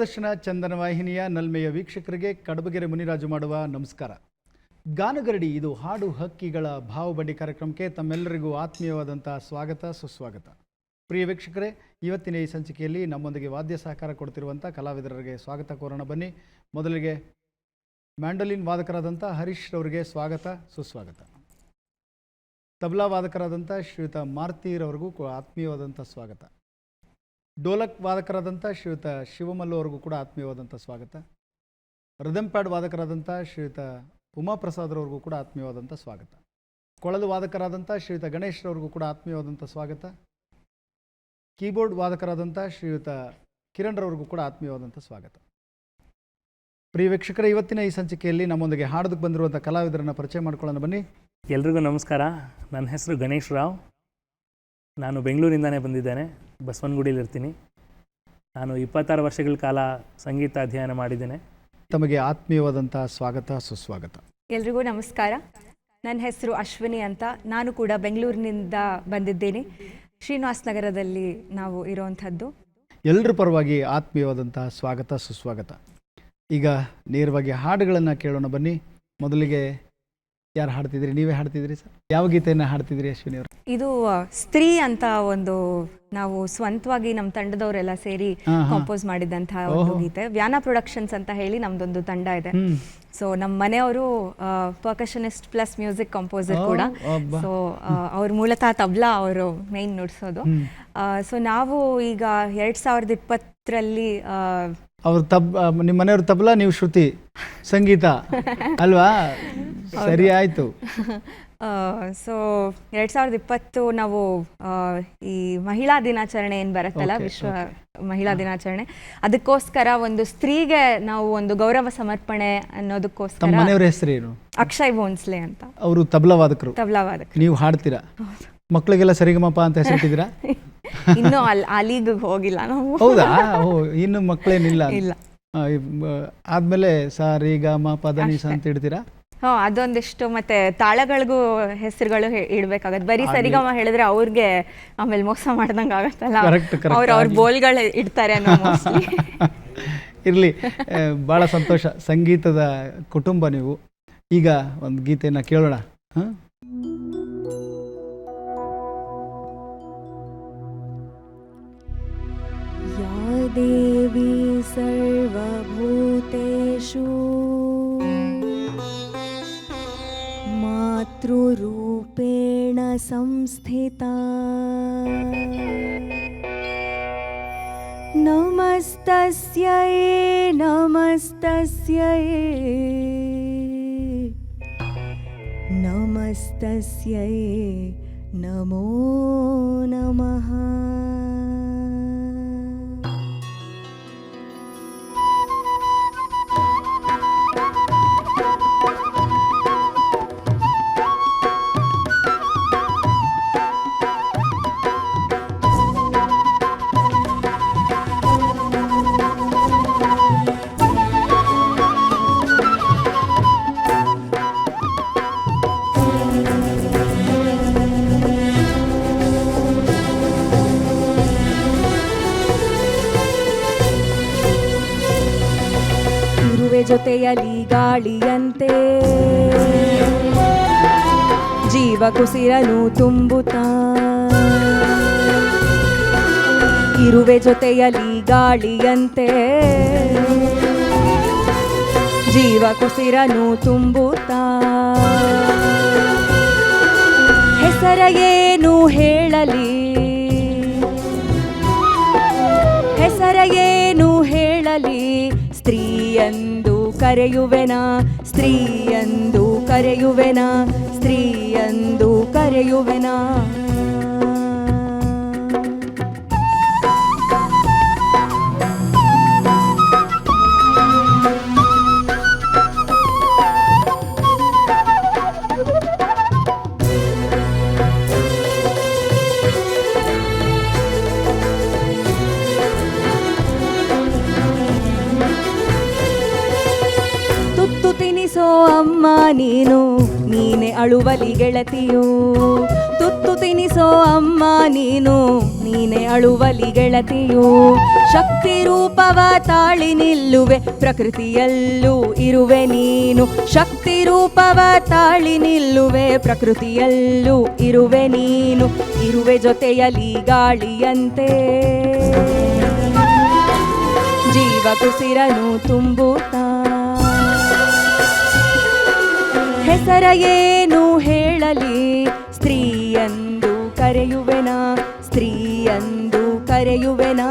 ದೂರದರ್ಶನ ಚಂದನ ವಾಹಿನಿಯ ನಲ್ಮೆಯ ವೀಕ್ಷಕರಿಗೆ ಕಡಬಗೆರೆ ಮುನಿರಾಜು ಮಾಡುವ ನಮಸ್ಕಾರ. ಗಾನಗರಡಿ ಇದು ಹಾಡು ಹಕ್ಕಿಗಳ ಭಾವಬಡ್ಡಿ ಕಾರ್ಯಕ್ರಮಕ್ಕೆ ತಮ್ಮೆಲ್ಲರಿಗೂ ಆತ್ಮೀಯವಾದಂಥ ಸ್ವಾಗತ ಸುಸ್ವಾಗತ. ಪ್ರಿಯ ವೀಕ್ಷಕರೇ, ಇವತ್ತಿನ ಈ ಸಂಚಿಕೆಯಲ್ಲಿ ನಮ್ಮೊಂದಿಗೆ ವಾದ್ಯ ಸಹಕಾರ ಕೊಡ್ತಿರುವಂಥ ಕಲಾವಿದರಿಗೆ ಸ್ವಾಗತ ಕೋರೋಣ. ಬನ್ನಿ. ಮೊದಲಿಗೆ ಮ್ಯಾಂಡೋಲಿನ್ ವಾದಕರಾದಂಥ ಹರೀಶ್ ಅವರಿಗೆ ಸ್ವಾಗತ ಸುಸ್ವಾಗತ. ತಬಲಾ ವಾದಕರಾದಂಥ ಶ್ರೀಯುತ ಮಾರುತಿರವರಿಗೂ ಆತ್ಮೀಯವಾದಂಥ ಸ್ವಾಗತ. ಡೋಲಕ್ ವಾದಕರಾದಂಥ ಶ್ರೀಯುತ ಶಿವಮಲ್ಲು ಅವರಿಗೂ ಕೂಡ ಆತ್ಮೀಯವಾದಂಥ ಸ್ವಾಗತ. ರಿದಮ್ ಪ್ಯಾಡ್ ವಾದಕರಾದಂಥ ಶ್ರೀಯುತ ಉಮಾಪ್ರಸಾದ್ರವ್ರಿಗೂ ಕೂಡ ಆತ್ಮೀಯವಾದಂಥ ಸ್ವಾಗತ. ಕೊಳಲು ವಾದಕರಾದಂಥ ಶ್ರೀಯುತ ಗಣೇಶ್ರವ್ರಿಗೂ ಕೂಡ ಆತ್ಮೀಯವಾದಂಥ ಸ್ವಾಗತ. ಕೀಬೋರ್ಡ್ ವಾದಕರಾದಂಥ ಶ್ರೀಯುತ ಕಿರಣ್ರವ್ರಿಗೂ ಕೂಡ ಆತ್ಮೀಯವಾದಂಥ ಸ್ವಾಗತ. ಪ್ರಿಯ ವೀಕ್ಷಕರೇ, ಇವತ್ತಿನ ಈ ಸಂಚಿಕೆಯಲ್ಲಿ ನಮ್ಮೊಂದಿಗೆ ಹಾಡೋದಕ್ಕೆ ಬಂದಿರುವಂಥ ಕಲಾವಿದರನ್ನು ಪರಿಚಯ ಮಾಡ್ಕೊಳ್ಳೋಣ. ಬನ್ನಿ. ಎಲ್ರಿಗೂ ನಮಸ್ಕಾರ. ನನ್ನ ಹೆಸರು ಗಣೇಶ್ ರಾವ್. ನಾನು ಬೆಂಗಳೂರಿಂದನೇ ಬಂದಿದ್ದೇನೆ. ಬಸವನಗುಡಿಲಿರ್ತೀನಿ. ನಾನು 26 ವರ್ಷಗಳ ಕಾಲ ಸಂಗೀತ ಅಧ್ಯಯನ ಮಾಡಿದ್ದೇನೆ. ತಮಗೆ ಆತ್ಮೀಯವಾದಂಥ ಸ್ವಾಗತ ಸುಸ್ವಾಗತ. ಎಲ್ರಿಗೂ ನಮಸ್ಕಾರ. ನನ್ನ ಹೆಸರು ಅಶ್ವಿನಿ ಅಂತ. ನಾನು ಕೂಡ ಬೆಂಗಳೂರಿನಿಂದ ಬಂದಿದ್ದೇನೆ. ಶ್ರೀನಿವಾಸ ನಗರದಲ್ಲಿ ನಾವು ಇರೋವಂಥದ್ದು. ಎಲ್ಲರ ಪರವಾಗಿ ಆತ್ಮೀಯವಾದಂಥ ಸ್ವಾಗತ ಸುಸ್ವಾಗತ. ಈಗ ನೇರವಾಗಿ ಹಾಡುಗಳನ್ನು ಕೇಳೋಣ. ಬನ್ನಿ. ಮೊದಲಿಗೆ ಯಾರು ಹಾಡ್ತಿದ್ರಿ? ನೀವೇ ಹಾಡ್ತಿದ್ರಿ ಸರ್? ಯಾವ ಗೀತೆಯನ್ನು ಹಾಡ್ತಿದ್ರಿ ಅಶ್ವಿನಿ ಅವರು? ಇದು ಸ್ತ್ರೀ ಅಂತ ಒಂದು ನಾವು ಸ್ವಂತವಾಗಿ ನಮ್ಮ ತಂಡದವರೆಲ್ಲ ಸೇರಿ ಕಂಪೋಸ್ ಮಾಡಿದಂತಹ ಒಂದು ಗೀತೆ. ವ್ಯಾನ ಪ್ರೊಡಕ್ಷನ್ಸ್ ಅಂತ ಹೇಳಿ ನಮ್ದೊಂದು ತಂಡ ಇದೆ. ಸೊ ನಮ್ಮ ಮನೆಯವರು ಪರ್ಕಷನಿಸ್ಟ್ ಪ್ಲಸ್ ಮ್ಯೂಸಿಕ್ ಕಂಪೋಸರ್ ಕೂಡ. ಸೊ ಅವ್ರ ಮೂಲತಃ ತಬ್ಲಾ ಅವರು ಮೇನ್ ನುಡ್ಸೋದು. ಸೊ ನಾವು ಈಗ 2020ರಲ್ಲಿ ನಿಮ್ಮ ಮನೆಯವ್ರ ತಬಲಾ, ನೀವು ಶ್ರುತಿ ಸಂಗೀತ ಅಲ್ವಾ? ಸರಿ ಆಯ್ತು. ಸೊ 2020 ನಾವು ಈ ಮಹಿಳಾ ದಿನಾಚರಣೆ ಏನು ಬರುತ್ತಲ್ಲ, ವಿಶ್ವ ಮಹಿಳಾ ದಿನಾಚರಣೆ, ಅದಕ್ಕೋಸ್ಕರ ಒಂದು ಸ್ತ್ರೀಗೆ ನಾವು ಒಂದು ಗೌರವ ಸಮರ್ಪಣೆ ಅನ್ನೋದಕ್ಕೋಸ್ಕರ. ಮನೆಯವರ ಹೆಸರೇನು? ಅಕ್ಷಯ್ ಭೋನ್ಸ್ಲೆ ಅಂತ. ಅವರು ತಬಲಾ ವಾದಕರು. ನೀವು ಹಾಡ್ತೀರಾ? ಮಕ್ಕಳಿಗೆಲ್ಲ ಸರಿಗಮಪ ಅಂತ ಹೆಸರಿಟ್ಟಿದ್ದೀರಾ? ಇನ್ನು ಆ ಲೀಗ್ ಹೋಗಿಲ್ಲ ನಾವು. ಹೌದಾ? ಇನ್ನು ಮಕ್ಕಳೇನಿಲ್ಲ? ಇಲ್ಲ. ಆದ್ಮೇಲೆ ಸ-ರಿ-ಗ-ಮ ಪ-ದ-ನಿ-ಸ ಅಂತ ಇಡ್ತೀರಾ? ಅದೊಂದಿಷ್ಟು. ಮತ್ತೆ ತಾಳಗಳಿಗೂ ಹೆಸರುಗಳು ಇಡ್ಬೇಕಾಗತ್ತೆ. ಬರೀ ಸರಿಗಮ ಹೇಳಿದ್ರೆ ಅವ್ರಿಗೆ ಆಮೇಲೆ ಮೋಸ ಮಾಡ್ದಂಗೆ ಆಗತ್ತಲ್ಲ. ಅವ್ರ ಬೋಲ್ಗಳು ಇಡ್ತಾರೆ ಅನ್ನೋ ಮೋಸ್ಟ್ಲಿ. ಇರ್ಲಿ, ಬಹಳ ಸಂತೋಷ. ಸಂಗೀತದ ಕುಟುಂಬ ನೀವು. ಈಗ ಒಂದು ಗೀತೆಯನ್ನ ಕೇಳೋಣ. ದೇವಿ ಸರ್ವಭೂತೇಷು ಮಾತೃರೂಪೇಣ ಸಂಸ್ಥಿತಾ ನಮಸ್ತಸ್ಯೈ ನಮಸ್ತಸ್ಯೈ ನಮಸ್ತಸ್ಯೈ ನಮೋ ನಮಃ. ಜೊತೆಯಲಿ ಗಾಳಿಯಂತೆ ಜೀವ ಕುಸಿರನು ತುಂಬುತ್ತಾ, ಇರುವೆ ಜೊತೆಯಲಿ ಗಾಳಿಯಂತೆ ಜೀವ ಕುಸಿರನು ತುಂಬುತ್ತಾ, ಹೆಸರ ಏನು ಹೇಳಲಿ ಹೆಸರ ಏನು ಹೇಳಲಿ, ಸ್ತ್ರೀಯಂದು ಕರೆಯುವೆನ ಸ್ತ್ರೀಯಂದು ಕರೆಯುವೆನ ಸ್ತ್ರೀಯಂದು ಕರೆಯುವೆನ. ತಿನಿಸೋ ಅಮ್ಮ ನೀನು, ನೀನೆ ಅಳುವಲಿ ಗೆಳತಿಯು. ತುತ್ತು ತಿನಿಸೋ ಅಮ್ಮ ನೀನು, ನೀನೆ ಅಳುವಲಿ ಗೆಳತಿಯು. ಶಕ್ತಿ ರೂಪವ ತಾಳಿ ನಿಲ್ಲುವೆ, ಪ್ರಕೃತಿಯಲ್ಲೂ ಇರುವೆ ನೀನು. ಶಕ್ತಿ ರೂಪವ ತಾಳಿ ನಿಲ್ಲುವೆ, ಪ್ರಕೃತಿಯಲ್ಲೂ ಇರುವೆ ನೀನು. ಇರುವೆ ಜೊತೆಯಲ್ಲಿ ಗಾಳಿಯಂತೆ, ಜೀವ ಕುಸಿರನು ತುಂಬುತ್ತಾ. ಹೆಸರ ಏನು ಹೇಳಲಿ, ಸ್ತ್ರೀಯಂದು ಕರೆಯುವೆನಾ, ಸ್ತ್ರೀಯಂದು ಕರೆಯುವೆನಾ,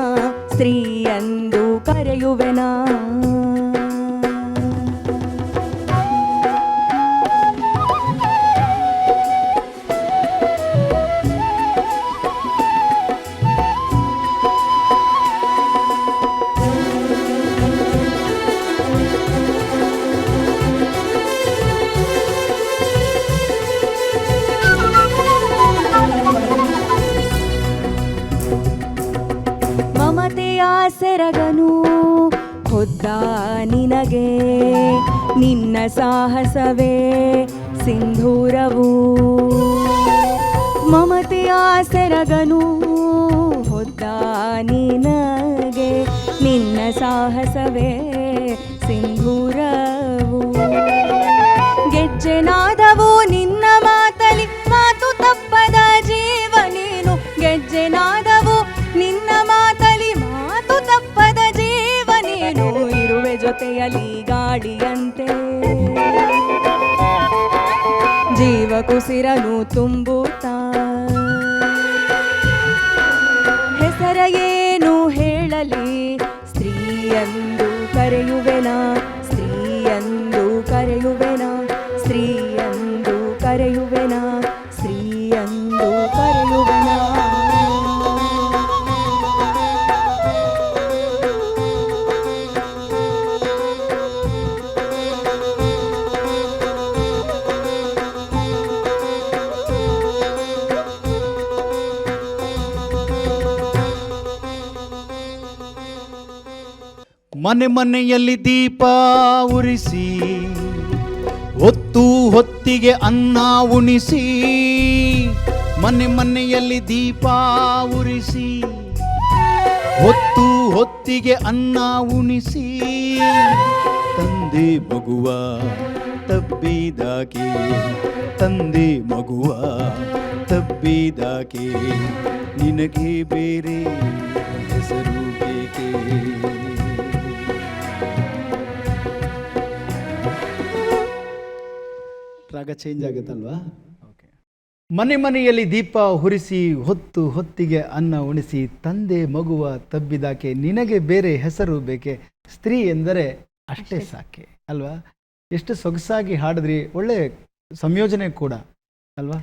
ಸ್ತ್ರೀಯಂದು ಕರೆಯುವೆನಾ. ಸೆರಗನು ಹೊದ್ದ ನಿನಗೆ, ನಿನ್ನ ಸಾಹಸವೇ ಸಿಂಧೂರವು. ಮಮತೆಯ ಸೆರಗನು ಹೊದ್ದ ನಿನಗೆ, ನಿನ್ನ ಸಾಹಸವೇ ಸಿಂಧೂರವು. ಗೆಜ್ಜೆನಾದವು ನಿನ್ನ ಮಾತಲಿ, ಮಾತು ತಪ್ಪದ ಜೀವ ನೀನು. ಗೆಜ್ಜೆನಾದವು ನಿನ್ನ ಮಾತಲಿ, ಮಾತು ತಪ್ಪದ ಜೀವ ನೀನು. ಇರುವೆ ಜೊತೆಯಲ್ಲಿ ಗಾಳಿಯಂತೆ, ಜೀವ ಕುಸಿರನು ತುಂಬುತ್ತಾ. ಹೆಸರ ಏನು ಹೇಳಲಿ, ಸ್ತ್ರೀಯಂದು ಕರೆಯುವೆನಾ, ಸ್ತ್ರೀಯಂದು ಕರೆಯುವೆನಾ, ಸ್ತ್ರೀಯಂದು ಕರೆಯುವೆನಾ, ಸ್ತ್ರೀಯಂದು ಕರೆಯುವೆನಾ. ಮನೆ ಮನೆಯಲ್ಲಿ ದೀಪ ಉರಿಸಿ, ಹೊತ್ತು ಹೊತ್ತಿಗೆ ಅನ್ನ ಉಣಿಸಿ. ಮನೆ ಮನೆಯಲ್ಲಿ ದೀಪ ಉರಿಸಿ, ಹೊತ್ತು ಹೊತ್ತಿಗೆ ಅನ್ನ ಉಣಿಸಿ. ತಂದೆ ಮಗುವ ತಬ್ಬಿದಾಕೆ, ತಂದೆ ಮಗುವ ತಬ್ಬಿದಾಕೆ. ನಿನಗೆ ಬೇರೆ ಹೆಸರು ಬೇಕೆ. ರಾಗ ಚೇಂಜ್ ಆಗುತ್ತಲ್ವಾ? ಓಕೆ. ಮನೆ ಮನೆಯಲ್ಲಿ ದೀಪ ಹುರಿಸಿ, ಹೊತ್ತು ಹೊತ್ತಿಗೆ ಅನ್ನ ಉಣಿಸಿ. ತಂದೆ ಮಗುವ ತಬ್ಬಿದಾಕೆ, ನಿನಗೆ ಬೇರೆ ಹೆಸರು ಬೇಕೆ. ಸ್ತ್ರೀ ಎಂದರೆ ಅಷ್ಟೇ ಸಾಕೆ ಅಲ್ವಾ? ಎಷ್ಟು ಸೊಗಸಾಗಿ ಹಾಡಿದ್ರಿ. ಒಳ್ಳೆ ಸಂಯೋಜನೆ ಕೂಡ ಅಲ್ವಾ?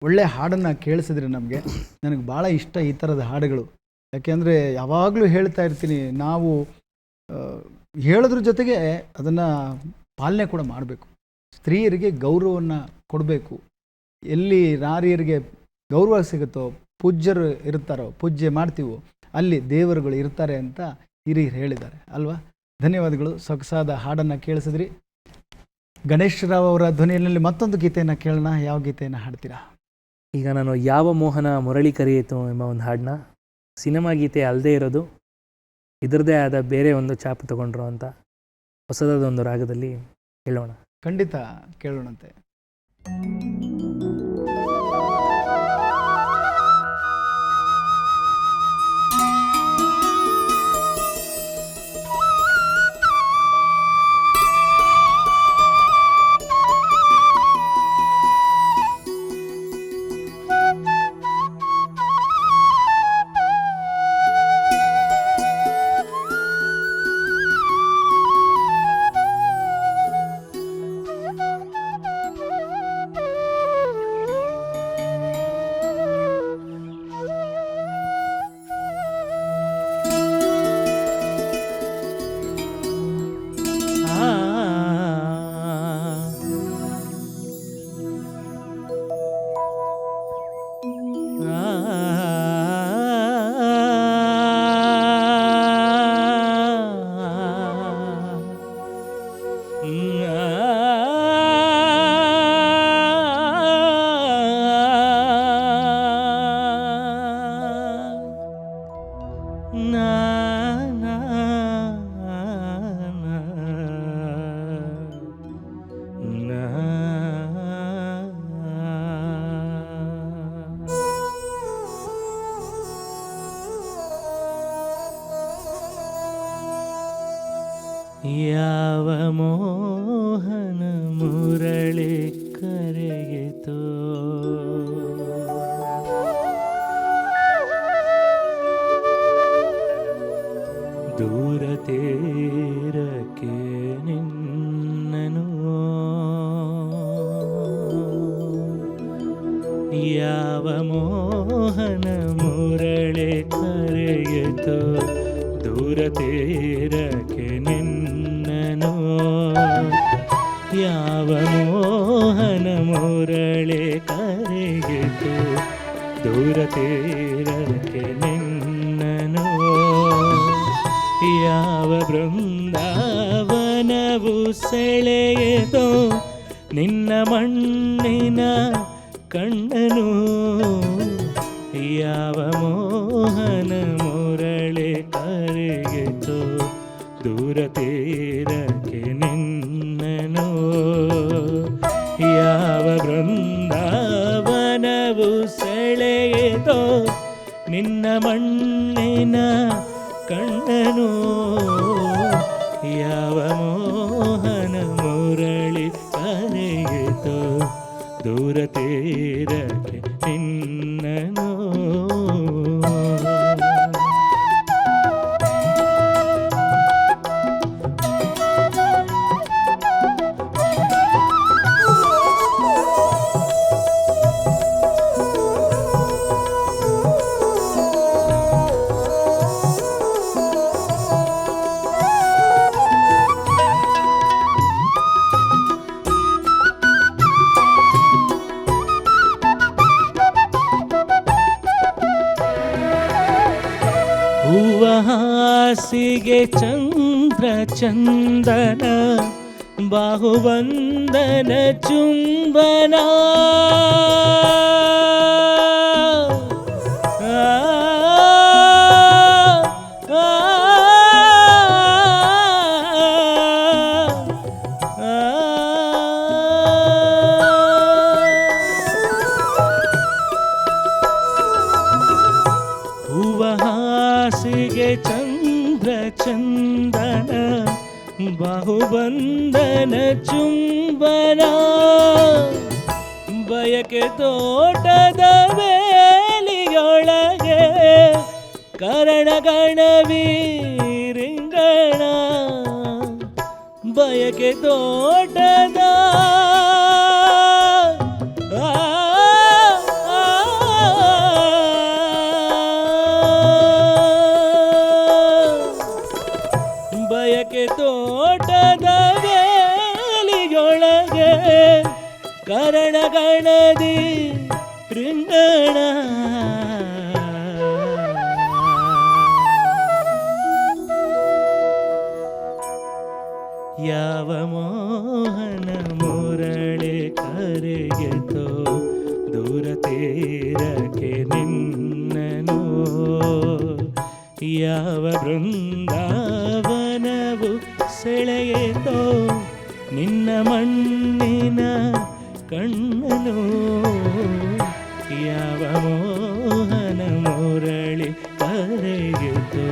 ಒಳ್ಳೆ ಹಾಡನ್ನು ಕೇಳಿಸಿದ್ರಿ ನಮಗೆ. ನನಗೆ ಭಾಳ ಇಷ್ಟ ಈ ಥರದ ಹಾಡುಗಳು. ಯಾಕೆಂದರೆ ಯಾವಾಗಲೂ ಹೇಳ್ತಾ ಇರ್ತೀನಿ, ನಾವು ಹೇಳೋದ್ರ ಜೊತೆಗೆ ಅದನ್ನು ಪಾಲನೆ ಕೂಡ ಮಾಡಬೇಕು. ಸ್ತ್ರೀಯರಿಗೆ ಗೌರವವನ್ನು ಕೊಡಬೇಕು. ಎಲ್ಲಿ ನಾರಿಯರಿಗೆ ಗೌರವ ಸಿಗುತ್ತೋ, ಪೂಜ್ಯರು ಇರ್ತಾರೋ, ಪೂಜೆ ಮಾಡ್ತೀವೋ, ಅಲ್ಲಿ ದೇವರುಗಳು ಇರ್ತಾರೆ ಅಂತ ಹಿರಿಯರು ಹೇಳಿದ್ದಾರೆ ಅಲ್ವಾ? ಧನ್ಯವಾದಗಳು. ಸೊಗಸಾದ ಹಾಡನ್ನು ಕೇಳಿಸಿದ್ರಿ. ಗಣೇಶ್ ರಾವ್ ಅವರ ಧ್ವನಿಯಲ್ಲಿ ಮತ್ತೊಂದು ಗೀತೆಯನ್ನು ಕೇಳೋಣ. ಯಾವ ಗೀತೆಯನ್ನು ಹಾಡ್ತೀರಾ? ಈಗ ನಾನು ಯಾವ ಮೋಹನ ಮುರಳಿ ಕರೆಯಿತು ಎಂಬ ಒಂದು ಹಾಡನ್ನ, ಸಿನಿಮಾ ಗೀತೆ ಅಲ್ಲದೆ ಇರೋದು, ಇದರದೇ ಆದ ಬೇರೆ ಒಂದು ಛಾಪು ತಗೊಂಡ್ರು ಅಂತ ಹೊಸದಾದ ಒಂದು ರಾಗದಲ್ಲಿ ಹೇಳೋಣ. ಖಂಡಿತ ಕೇಳೋಣಂತೆ. ಯಾವ ಮೋಹನ ಮುರಳಿ ಕರೆಯಿತೋ ದೂರ ತೀರಕ್ಕೆ ನಿನ್ನನು ಯಾವ ಮೋಹನ ಮುರಳಿ ಕರೆಯಿತೋ ದೂರ ತೀರಕ್ಕೆ ನಿನ್ನನು ಯಾವ ಮೋಹನ ಮುರಳಿ ಕರೆಯಿತೋ ದೂರ ತೀರಕ್ಕೆ ನಿನ್ನನು ಯಾವ ಬೃಂದಾವನವು ಸೆಳೆಯಿತೋ ನಿನ್ನ ಮಣ್ಣಿನ ಕಣ್ಣನು ಯಾವ ಮೋಹನ ಮುರಳಿ ಕರೆಯಿತೋ ದೂರ ತೀರಕ್ಕೆ ನಿನ್ನನು ಯಾವ ಬೃಂದಾವನವು ಸೆಳೆಯಿತೋ ನಿನ್ನ ಮಣ್ಣಿನ ಕಣ್ಣನು ಯಾವ ಮೋಹನ ಮುರಳಿ ಕರೆಯಿತೋ ದೂರ ತೀರಕ್ಕೆ ನಿನ್ನನು ಹೂವಹಾಸಿಗೆ ಚಂದ್ರ ಚಂದನ ಬಾಹುವಂದನ ಚುಂಬನ ಹೂವಹಾಸಿಗೆ ಚಂದ್ರ ಚಂದನ ಬಾಹುಬಂಧನ ಚುಂಬನ ಬಯಕೆ ತೋಟದ ಬೇಲಿಯೊಳಗೆ ಕರಣಗಣವೀರಿಂಗಣ ಬಯಕೆ ತೋಟದ ಬಯಕೆ ತೋಟದ ಬೇಲಿಯೊಳಗೆ ಕರಣಗಣದಿ ರಿಂಗಣ ಯಾವ ಮೋಹನ ಮುರಳಿ ಕರೆಯಿತೋ ದೂರ ತೀರಕ್ಕೆ ನಿನ್ನನು ಯಾವ ಬೃಂದಾವನವು ಸೆಳೆಯಿತೋ ನಿನ್ನ ಮಣ್ಣಿನ ಕಣ್ಣನು ಯಾವ ಮೋಹನ ಮುರಳಿ ಕರೆಯಿತೋ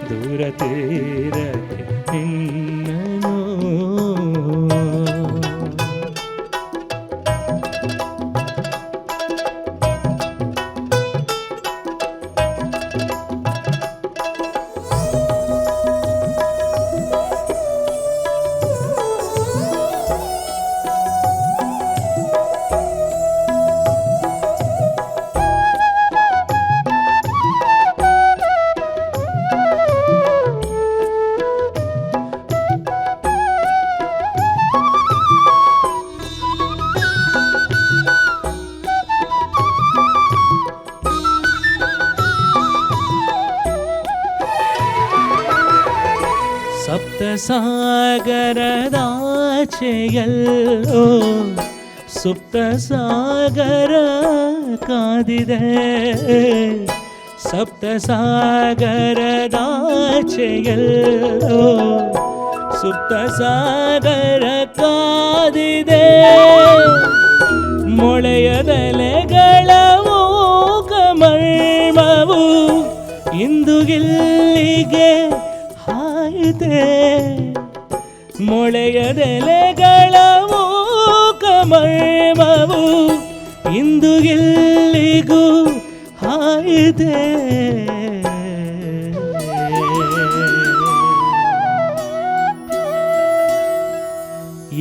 ದೂರ ತೀರಕ್ಕೆ ನಿನ್ನನು ಸಪ್ತ ಸಾಗರದಾಚೆಯಲ್ಲೋ ಸುಪ್ತ ಸಾಗರ ಕಾದಿದೆ ಸಪ್ತ ಸಾಗರದಾಚೆಯಲ್ಲೋ ಸುಪ್ತ ಸಾಗರ ಕಾದಿದೆ ಮೊಳೆಯದೆಲೆಗಳ ಇಂದು ಇಲ್ಲಿಗೆ ಹಾಯಿತೆ ಮೊಳೆಯದೆಲೆಗಳ ಮೂಕಮರ್ಮವು ಇಂದು ಎಲ್ಲಿಗೂ ಹಾಯಿದೆ.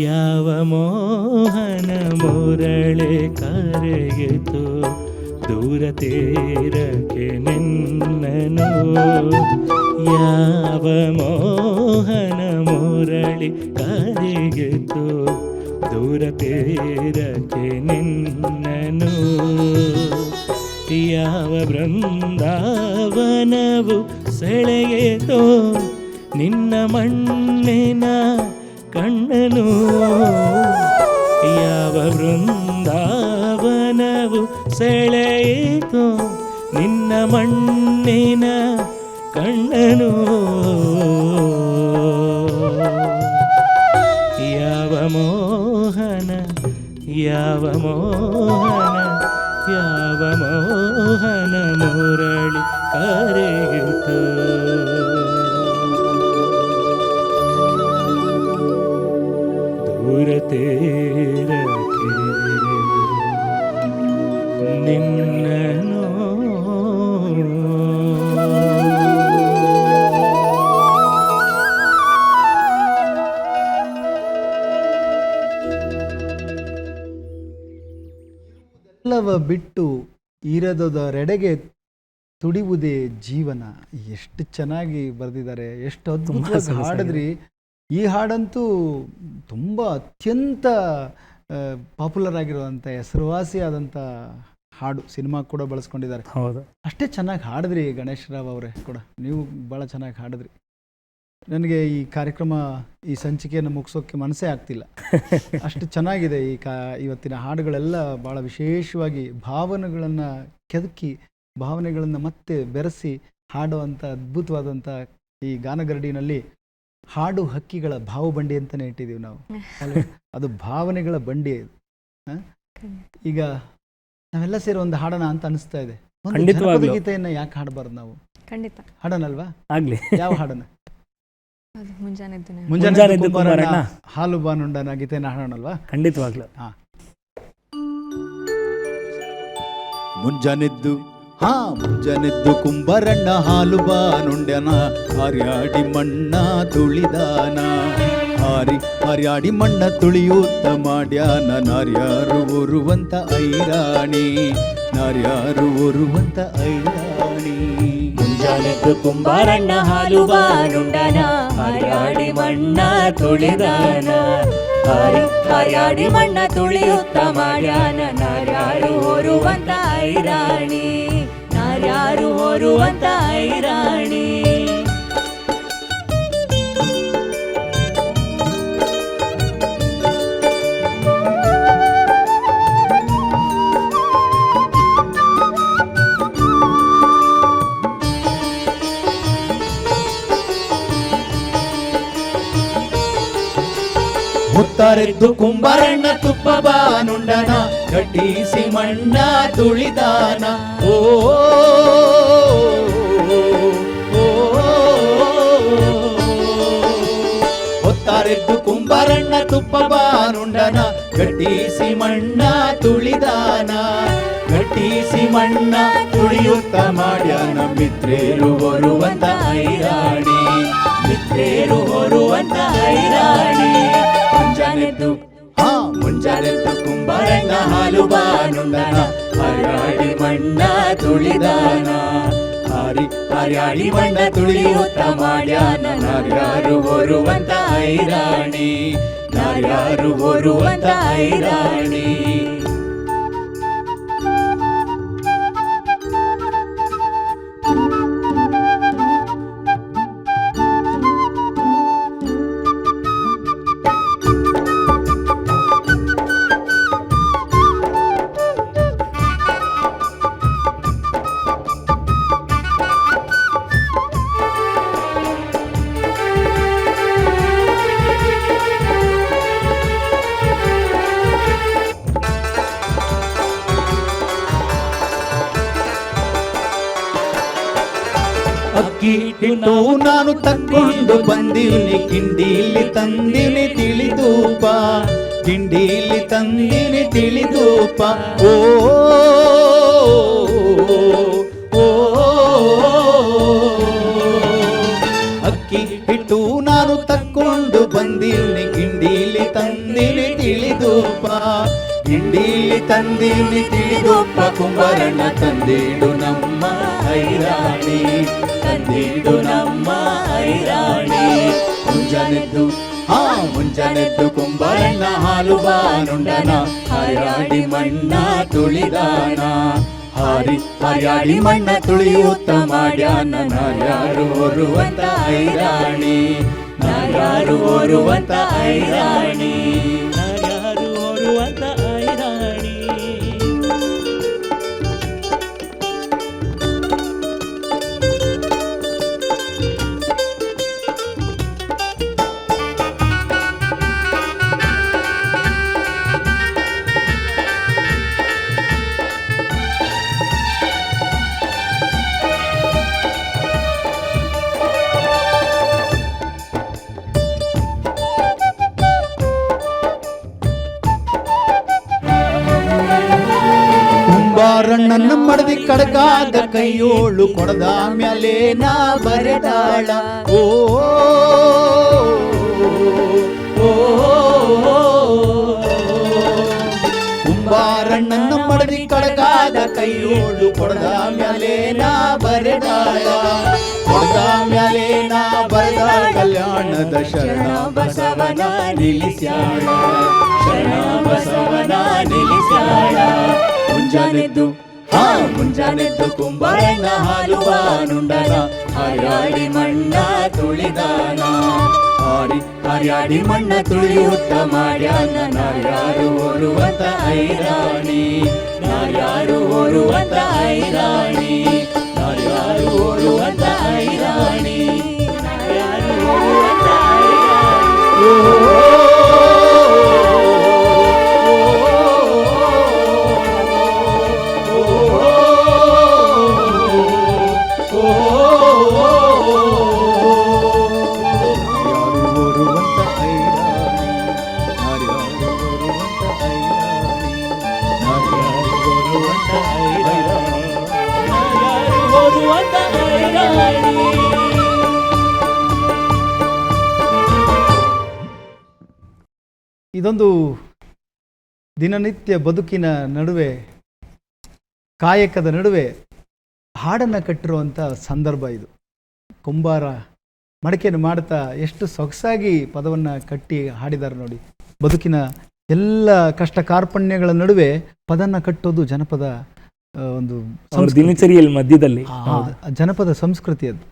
ಯಾವ ಮೋಹನ ಮುರಳಿ ಕರೆಯಿತು ದೂರ ತೀರಕ್ಕೆ ನಿನ್ನನು. ಯಾವ ಮೋಹನ ಮುರಳಿ ಕರೆಯಿತು ದೂರ ತೀರಕ್ಕೆ ನಿನ್ನನು. ಯಾವ ಬೃಂದಾವನವು ಸೆಳೆಯಿತೋ ನಿನ್ನ ಮಣ್ಣಿನ ಕಣ್ಣನು. ಯಾವ ಬೃಂದಾವನವು ಸೆಳೆಯಿತೋ ನಿನ್ನ ಮಣ್ಣಿನ ಕಣ್ಣನು. ಯಾವ ಮೋಹನ ಯಾವ ಮೋಹನ ಯಾವ ಮೋಹನ ಮುರಳಿ ಕರೆಯಿತು. ದೂರ ತೀರಕ್ಕೆ ನಿನ್ನನು. ಎಲ್ಲವ ಬಿಟ್ಟು ಇರದರೆಡೆಗೆ ತುಡಿಯುವುದೇ ಜೀವನ. ಎಷ್ಟು ಚೆನ್ನಾಗಿ ಬರೆದಿದ್ದಾರೆ, ಎಷ್ಟು ಅದ್ಭುತವಾಗಿ ಹಾಡಿದ್ರಿ. ಈ ಹಾಡಂತೂ ತುಂಬ ಅತ್ಯಂತ ಪಾಪ್ಯುಲರ್ ಆಗಿರುವಂಥ ಹೆಸರುವಾಸಿಯಾದಂಥ ಹಾಡು, ಸಿನಿಮಾ ಕೂಡ ಬಳಸ್ಕೊಂಡಿದ್ದಾರೆ. ಹೌದು, ಅಷ್ಟೇ ಚೆನ್ನಾಗಿ ಹಾಡಿದ್ರಿ ಗಣೇಶ್ ರಾವ್ ಅವರೇ ಕೂಡ. ನೀವು ಭಾಳ ಚೆನ್ನಾಗಿ ಹಾಡಿದ್ರಿ. ನನಗೆ ಈ ಕಾರ್ಯಕ್ರಮ, ಈ ಸಂಚಿಕೆಯನ್ನು ಮುಗಿಸೋಕ್ಕೆ ಮನಸ್ಸೇ ಆಗ್ತಿಲ್ಲ, ಅಷ್ಟು ಚೆನ್ನಾಗಿದೆ. ಇವತ್ತಿನ ಹಾಡುಗಳೆಲ್ಲ ಭಾಳ ವಿಶೇಷವಾಗಿ ಭಾವನೆಗಳನ್ನು ಕೆದಕಿ, ಭಾವನೆಗಳನ್ನು ಮತ್ತೆ ಬೆರೆಸಿ ಹಾಡುವಂಥ ಅದ್ಭುತವಾದಂಥ ಈ ಗಾನಗರಡಿನಲ್ಲಿ ಹಾಡು ಹಕ್ಕಿಗಳ ಭಾವಬಂಡಿ ಅಂತಲೇ ಇಟ್ಟಿದ್ದೀವಿ ನಾವು. ಅದು ಭಾವನೆಗಳ ಬಂಡಿ. ಈಗ ನಾವೆಲ್ಲ ಸೇರಿ ಒಂದು ಹಾಡೋಣ ಅಂತ ಅನಿಸ್ತಾ ಇದೆ. ಒಂದು ಜನಪದ ಗೀತೆಯನ್ನು ಯಾಕೆ ಹಾಡಬಾರ್ದು ನಾವು? ಖಂಡಿತ ಹಾಡೋಣಲ್ವಾ? ಆಗ್ಲಿ. ಯಾವ ಹಾಡೋಣ? ಮುಂಜಾನೆ ಹಾಲು ಬಾನುಂಡನ ಗೀತೆನ ಹಾಡೋಣಲ್ವಾ? ಖಂಡಿತವಾಗ್ಲು. ಮುಂಜಾನೆದ್ದು ಕುಂಬರಣ್ಣ ಹಾಲು ಬಾನುಂಡನ ಹಾರ್ಯಾಡಿ ಮಣ್ಣ ತುಳಿದಾನ. ಹಾರ್ಯಾಡಿ ಮಣ್ಣ ತುಳಿಯೂತ ಮಾಡ್ಯಾನ. ನಾರ್ಯಾರು ಒರುವಂತ ಐರಾಣಿ, ನಾರ್ಯಾರು ಒರುವಂತ ಐರಾಣಿ. ಮುಂಜಾನೆದ್ದು ಕುಂಬಾರಣ್ಣ ಹಾಲು ಬಾನುಂಡನ ಹಾರ್ಯಾಡಿ ಮಣ್ಣ ತುಳಿದಾನ. ಹಾರ್ಯಾಡಿ ಮಣ್ಣ ತುಳಿಯುತ್ತ ಮಾಡ್ಯಾನ. ನಾರ್ಯಾರು ಹೊರುವಂತ ಐರಾಣಿ, ನಾರ್ಯಾರು ಹೊರುವಂತ ಐರಾಣಿ. ಮುತ್ತಾರೆದ್ದು ಕುಂಬಾರಣ್ಣ ತುಪ್ಪ ಬಾನುಂಡನ ಗಟ್ಟಿಸಿ ಮಣ್ಣ ತುಳಿದಾನ. ಓ ಹೊತ್ತಾರೆದ್ದು ಕುಂಬಾರಣ್ಣ ತುಪ್ಪ ಬಾನುಂಡನ ಗಟ್ಟಿಸಿ ಮಣ್ಣ ತುಳಿದಾನ. ಗಟ್ಟಿಸಿ ಮಣ್ಣ ತುಳಿಯುತ್ತ ಮಾಡ್ಯಾನ. ಮಿತ್ರೇರು ಹೊರುವಂತ ಐರಾಣಿ, ಮಿತ್ರೇರು ಹೊರುವಂತ ಐರಾಣಿ. ಮುಂಜಾನೆದ್ದು ಕುಂಬಾರಣ್ಣ ಹಾಲು ಬಾನುಂಡನ ಹಾರ್ಯಾಡಿ ಮಣ್ಣ ತುಳಿದಾನ. ಹಾರ್ಯಾಡಿ ಮಣ್ಣ ತುಳಿಯುತ್ತ ಮಾಡ್ಯಾನ. ನಾರ್ಯಾರು ಹೊರುವಂತ ಐರಾಣಿ, ನಾರ್ಯಾರು ಹೊರುವಂತ ಐರಾಣಿ. ಹಿಟ್ಟು ನಾನು ತಕ್ಕೊಂಡು ಬಂದೀನಿ ಕಿಂಡೀಲಿ ತಂದಿನಿ ತಿಳಿದೂಪ ಕಿಂಡೀಲಿ ತಂದಿನಿ ತಿಳಿದೂಪ ಓ ಓ ಅಕ್ಕಿ ಹಿಟ್ಟು ನಾನು ತಕ್ಕೊಂಡು ಬಂದೀನಿ ಕಿಂಡೀಲಿ ತಂದಿನಿ ತಿಳಿದೂಪ ಕಿಂಡೀಲಿ ತಂದಿನಿ ತಿಳಿದೂಪ ಕುಂಬಾರಣ್ಣ ತಂದಿಡು ನಮ್ಮ ಐರಾಣಿ ತಂದಿಡು ನಮ್ಮ ಐರಾಣಿ ಮುಂಜಾನೆದ್ದು ಮುಂಜಾನೆದ್ದು ಕುಂಬಾರಣ್ಣ ಹಾಲು ಬಾನುಂಡನ ಹಾರಾಡಿ ಮಣ್ಣ ತುಳಿದಾನ ಹಾರಾಡಿ ಮಣ್ಣ ತುಳಿಯುತ್ತ ಮಾಡ್ಯಾನ ನಾರ್ಯಾರು ಓರುವಂತ ಐರಾಣಿ ನಾರ್ಯಾರು ಓರುವಂತ ಐರಾಣಿ ನಾರ್ಯಾರು ಓರುವಂತ ಐರಾಣಿ. ಕುಂಬಾರಣ್ಣನ ಮಡದಿ ಕಡಗಾದ ಕೈಯೋಳು ಕೊಡದ ಮ್ಯಾಲೆ ನಾ ಬರೆದಾಳ ಓ ಓ ಕುಂಬಾರಣ್ಣನ ಮಡದಿ ಕಡಗಾದ ಕೈಯೋಳು ಕೊಡದ ಮ್ಯಾಲೆ ನಾ ಬರೆದಾಳ ಕೊಡದ ಮ್ಯಾಲೆ ನಾ ಬರೆದಾಳ ಕಲ್ಯಾಣದ ಶರಣ ಬಸವನ ನಿಲ್ಲಿಸ್ಯಾಳ ಶರಣ ಬಸವನ ನಿಲ್ಲಿಸ್ಯಾಳ ಮುಂಜಾನೆದ್ದು ಮುಂಜಾನೆದ್ದು ಕುಂಬಾರಣ್ಣ ಹಾಲು ಬಾನುಂಡನ ಹಾರಾಡಿ ಮಣ್ಣ ತುಳಿದಾನ ಹಾರಾಡಿ ಮಣ್ಣ ತುಳಿಯುತ್ತ ಮಾಡ್ಯಾನ ನಾರ್ಯಾರು ಓರುವಂತ ಐರಾಣಿ ನಾರ್ಯಾರು ಓರುವಂತ ಐರಾಣಿ ನಾರ್ಯಾರು ಓರುವಂತ ಐರಾಣಿ ನಾರ್ಯಾರು ಓರುವಂತ ಐರಾಣಿ. ಇದೊಂದು ದಿನನಿತ್ಯ ಬದುಕಿನ ನಡುವೆ ಕಾಯಕದ ನಡುವೆ ಹಾಡನ್ನು ಕಟ್ಟಿರುವಂಥ ಸಂದರ್ಭ ಇದು. ಕುಂಬಾರ ಮಡಕೆಯನ್ನು ಮಾಡ್ತಾ ಎಷ್ಟು ಸೊಗಸಾಗಿ ಪದವನ್ನು ಕಟ್ಟಿ ಹಾಡಿದ್ದಾರೆ ನೋಡಿ. ಬದುಕಿನ ಎಲ್ಲ ಕಷ್ಟ ಕಾರ್ಪಣ್ಯಗಳ ನಡುವೆ ಪದನ ಕಟ್ಟೋದು ಜನಪದ ಒಂದು ದಿನಚರಿಯಲ್ಲಿ ಮಧ್ಯದಲ್ಲಿ ಜನಪದ ಸಂಸ್ಕೃತಿ ಅದು.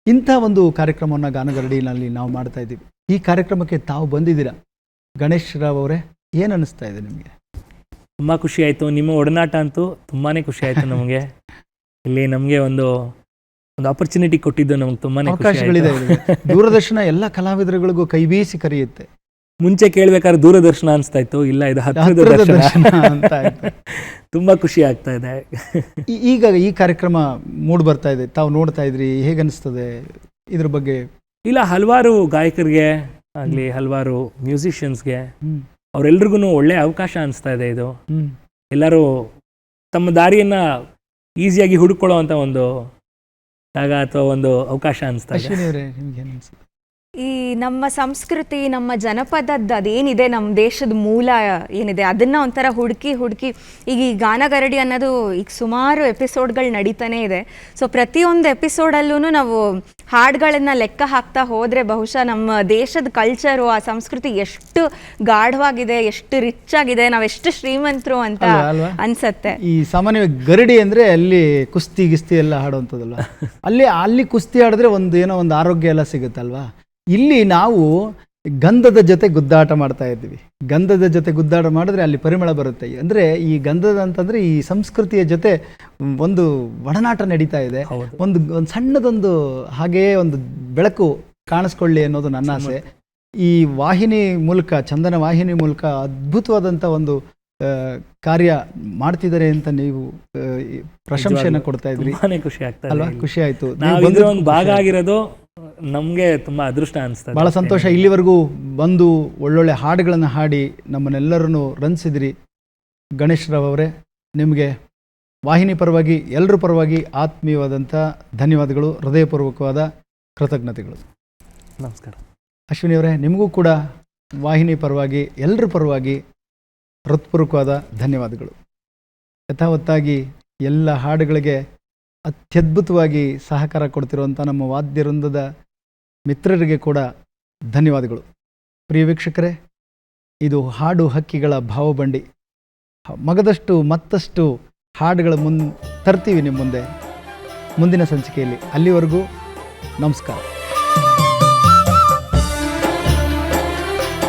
ಇಂಥ ಒಂದು ಕಾರ್ಯಕ್ರಮವನ್ನು ಗಾನಗರಡಿನಲ್ಲಿ ನಾವು ಮಾಡ್ತಾ ಇದ್ದೀವಿ. ಈ ಕಾರ್ಯಕ್ರಮಕ್ಕೆ ತಾವು ಬಂದಿದ್ದೀರಾ. ಗಣೇಶ್ ರಾವ್ ಅವರೇ, ಏನು ಅನ್ನಿಸ್ತಾ ಇದೆ ನಿಮಗೆ? ತುಂಬ ಖುಷಿ ಆಯಿತು. ನಿಮ್ಮ ಒಡನಾಟ ಅಂತೂ ತುಂಬಾ ಖುಷಿ ಆಯಿತು ನಮಗೆ. ಇಲ್ಲಿ ನಮಗೆ ಒಂದು ಆಪರ್ಚುನಿಟಿ ಕೊಟ್ಟಿದ್ದು ನಮ್ಗೆ ತುಂಬಾ ಅವಕಾಶಗಳಿದೆ. ದೂರದರ್ಶನ ಎಲ್ಲ ಕಲಾವಿದರುಗಳಿಗೂ ಕೈ ಬೀಸಿ ಕರೆಯುತ್ತೆ. ಮುಂಚೆ ಕೇಳ್ಬೇಕಾದ್ರೆ ದೂರದರ್ಶನ ಅನಿಸ್ತಾ ಇತ್ತು, ಇಲ್ಲ ಇದು ಹತ್ತಿರದ ದರ್ಶನ ಅಂತ ಆಯ್ತು. ತುಂಬಾ ಖುಷಿ ಆಗ್ತಾ ಇದೆ. ಈಗ ಈ ಕಾರ್ಯಕ್ರಮ ಮೂಡ್ ಬರ್ತಾ ಇದೆ, ತಾವು ನೋಡ್ತಾ ಇದ್ರಿ, ಹೇಗನ್ನಿಸ್ತದೆ ಇದ್ರ ಬಗ್ಗೆ? ಇಲ್ಲ, ಹಲವಾರು ಗಾಯಕರಿಗೆ ಆಗಲಿ, ಹಲವಾರು ಮ್ಯೂಸಿಷಿಯನ್ಸ್ಗೆ ಅವರೆಲ್ರಿಗೂ ಒಳ್ಳೆ ಅವಕಾಶ ಅನಿಸ್ತಾ ಇದೆ ಇದು. ಎಲ್ಲರೂ ತಮ್ಮ ದಾರಿಯನ್ನ ಈಸಿಯಾಗಿ ಹುಡುಕೊಳ್ಳೋ ಅಂತ ಒಂದು ಜಾಗ ಅಥವಾ ಒಂದು ಅವಕಾಶ ಅನಿಸ್ತಾ ಇದೆ. ಈ ನಮ್ಮ ಸಂಸ್ಕೃತಿ, ನಮ್ಮ ಜನಪದದ್ದು ಅದೇನಿದೆ, ನಮ್ಮ ದೇಶದ ಮೂಲ ಏನಿದೆ ಅದನ್ನು ಒಂಥರ ಹುಡುಕಿ ಈಗ ಈ ಗಾನಗರಡಿ ಅನ್ನೋದು ಈಗ ಸುಮಾರು ಎಪಿಸೋಡ್ಗಳು ನಡೀತಾನೆ ಇದೆ. ಸೊ ಪ್ರತಿಯೊಂದು ಎಪಿಸೋಡಲ್ಲೂ ನಾವು ಹಾಡುಗಳನ್ನು ಲೆಕ್ಕ ಹಾಕ್ತಾ ಹೋದರೆ ಬಹುಶಃ ನಮ್ಮ ದೇಶದ ಕಲ್ಚರು, ಆ ಸಂಸ್ಕೃತಿ ಎಷ್ಟು ಗಾಢವಾಗಿದೆ, ಎಷ್ಟು ರಿಚ್ ಆಗಿದೆ, ನಾವೆಷ್ಟು ಶ್ರೀಮಂತರು ಅಂತ ಅನ್ಸತ್ತೆ. ಈ ಸಾಮಾನ್ಯವಾಗಿ ಗರಡಿ ಅಂದರೆ ಅಲ್ಲಿ ಕುಸ್ತಿ ಗಿಸ್ತಿ ಎಲ್ಲ ಹಾಡುವಂಥದ್ದಲ್ಲ. ಅಲ್ಲಿ ಕುಸ್ತಿ ಆಡಿದ್ರೆ ಏನೋ ಒಂದು ಆರೋಗ್ಯ ಎಲ್ಲ ಸಿಗುತ್ತಲ್ವಾ. ಇಲ್ಲಿ ನಾವು ಗಂಧದ ಜೊತೆ ಗುದ್ದಾಟ ಮಾಡ್ತಾ ಇದ್ದೀವಿ. ಗಂಧದ ಜೊತೆ ಗುದ್ದಾಟ ಮಾಡಿದ್ರೆ ಅಲ್ಲಿ ಪರಿಮಳ ಬರುತ್ತೆ. ಅಂದರೆ ಈ ಗಂಧದ ಅಂತಂದರೆ ಈ ಸಂಸ್ಕೃತಿಯ ಜೊತೆ ಒಂದು ಒಡನಾಟ ನಡೀತಾ ಇದೆ. ಒಂದು ಸಣ್ಣದೊಂದು ಹಾಗೆಯೇ ಒಂದು ಬೆಳಕು ಕಾಣಿಸ್ಕೊಳ್ಳಿ ಅನ್ನೋದು ನನ್ನ ಆಸೆ. ಈ ವಾಹಿನಿ ಮೂಲಕ, ಚಂದನ ವಾಹಿನಿ ಮೂಲಕ ಅದ್ಭುತವಾದಂಥ ಒಂದು ಕಾರ್ಯ ಮಾಡ್ತಿದ್ದಾರೆ ಅಂತ ನೀವು ಈ ಪ್ರಶಂಸೆಯನ್ನು ಕೊಡ್ತಾ ಇದ್ರಿ ತುಂಬಾನೇ ಖುಷಿ ಆಗ್ತದೆ ಅಲ್ವಾ? ಇಲ್ಲಿ. ಖುಷಿ ಆಯ್ತು. ನಾವು ನೀವು ಇದ್ರ ಒಂದು ಭಾಗ ಆಗಿರೋದು ನಮಗೆ ತುಂಬಾ ಅದೃಷ್ಟ ಅನಿಸ್ತದೆ. ಬಹಳ ಸಂತೋಷ. ಇಲ್ಲಿವರೆಗೂ ಬಂದು ಒಳ್ಳೊಳ್ಳೆ ಹಾಡುಗಳನ್ನು ಹಾಡಿ ನಮ್ಮನ್ನೆಲ್ಲರನ್ನು ರಂಜಿಸಿದ್ರಿ. ಗಣೇಶ್ ರಾವ್ ಅವರೇ, ನಿಮಗೆ ವಾಹಿನಿ ಪರವಾಗಿ ಎಲ್ಲರ ಪರವಾಗಿ ಆತ್ಮೀಯವಾದಂಥ ಧನ್ಯವಾದಗಳು, ಹೃದಯಪೂರ್ವಕವಾದ ಕೃತಜ್ಞತೆಗಳು. ನಮಸ್ಕಾರ. ಅಶ್ವಿನಿ ಅವರೇ, ನಿಮಗೂ ಕೂಡ ವಾಹಿನಿ ಪರವಾಗಿ ಎಲ್ಲರ ಪರವಾಗಿ ಹೃತ್ಪೂರ್ವಕವಾದ ಧನ್ಯವಾದಗಳು. ಯಥಾವತ್ತಾಗಿ ಎಲ್ಲ ಹಾಡುಗಳಿಗೆ ಅತ್ಯದ್ಭುತವಾಗಿ ಸಹಕಾರ ಕೊಡ್ತಿರುವಂಥ ನಮ್ಮ ವಾದ್ಯವೃಂದದ ಮಿತ್ರರಿಗೆ ಕೂಡ ಧನ್ಯವಾದಗಳು. ಪ್ರಿಯ ವೀಕ್ಷಕರೇ, ಇದು ಹಾಡು ಹಕ್ಕಿಗಳ ಭಾವಬಂಡಿ. ಮಗದಷ್ಟು ಮತ್ತಷ್ಟು ಹಾಡುಗಳ ತರ್ತೀವಿ ನಿಮ್ಮ ಮುಂದೆ ಮುಂದಿನ ಸಂಚಿಕೆಯಲ್ಲಿ. ಅಲ್ಲಿವರೆಗೂ ನಮಸ್ಕಾರ.